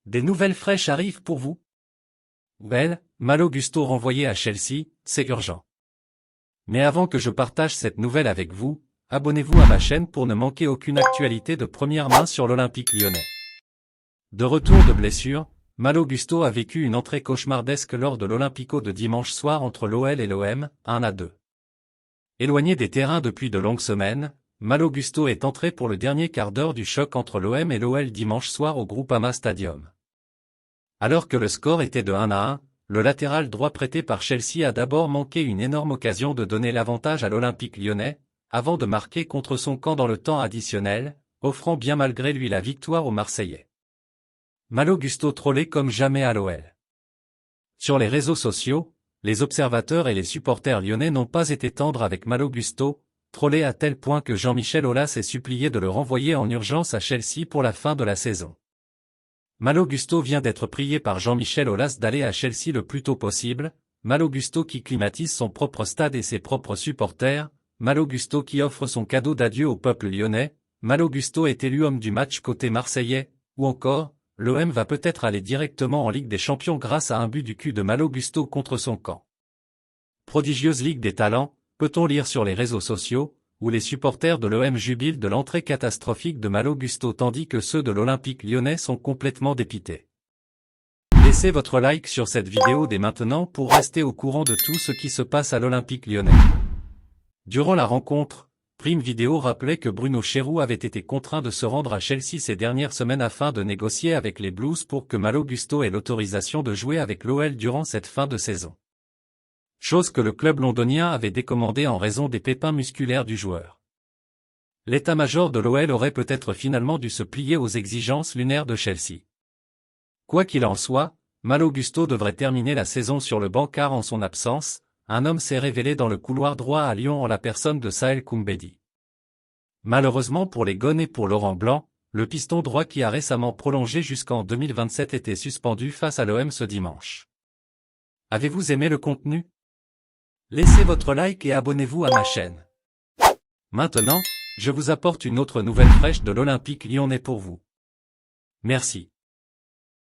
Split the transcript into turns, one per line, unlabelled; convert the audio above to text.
Des nouvelles fraîches arrivent pour vous? Well, Malo Gusto renvoyé à Chelsea, c'est urgent. Mais avant que je partage cette nouvelle avec vous, abonnez-vous à ma chaîne pour ne manquer aucune actualité de première main sur l'Olympique lyonnais. De retour de blessure, Malo Gusto a vécu une entrée cauchemardesque lors de l'Olympico de dimanche soir entre l'OL et l'OM, 1-2. Éloigné des terrains depuis de longues semaines, Malo Gusto est entré pour le dernier quart d'heure du choc entre l'OM et l'OL dimanche soir au Groupama Stadium. Alors que le score était de 1-1, le latéral droit prêté par Chelsea a d'abord manqué une énorme occasion de donner l'avantage à l'Olympique lyonnais, avant de marquer contre son camp dans le temps additionnel, offrant bien malgré lui la victoire aux Marseillais. Malo Gusto trollé comme jamais à l'OL. Sur les réseaux sociaux, les observateurs et les supporters lyonnais n'ont pas été tendres avec Malo Gusto, trollé à tel point que Jean-Michel Aulas est supplié de le renvoyer en urgence à Chelsea pour la fin de la saison. Malo Gusto vient d'être prié par Jean-Michel Aulas d'aller à Chelsea le plus tôt possible, Malo Gusto qui climatise son propre stade et ses propres supporters, Malo Gusto qui offre son cadeau d'adieu au peuple lyonnais, Malo Gusto est élu homme du match côté marseillais, ou encore, l'OM va peut-être aller directement en Ligue des Champions grâce à un but du cul de Malo Gusto contre son camp. Prodigieuse Ligue des talents, peut-on lire sur les réseaux sociaux, où les supporters de l'OM jubilent de l'entrée catastrophique de Malo Gusto tandis que ceux de l'Olympique lyonnais sont complètement dépités. Laissez votre like sur cette vidéo dès maintenant pour rester au courant de tout ce qui se passe à l'Olympique lyonnais. Durant la rencontre, Prime Video rappelait que Bruno Cheroux avait été contraint de se rendre à Chelsea ces dernières semaines afin de négocier avec les Blues pour que Malo Gusto ait l'autorisation de jouer avec l'OL durant cette fin de saison. Chose que le club londonien avait décommandée en raison des pépins musculaires du joueur. L'état-major de l'OL aurait peut-être finalement dû se plier aux exigences lunaires de Chelsea. Quoi qu'il en soit, Malo Gusto devrait terminer la saison sur le banc car en son absence, un homme s'est révélé dans le couloir droit à Lyon en la personne de Saël Koumbedi. Malheureusement pour les Gones et pour Laurent Blanc, le piston droit qui a récemment prolongé jusqu'en 2027 était suspendu face à l'OM ce dimanche. Avez-vous aimé le contenu? Laissez votre like et abonnez-vous à ma chaîne. Maintenant, je vous apporte une autre nouvelle fraîche de l'Olympique lyonnais pour vous. Merci.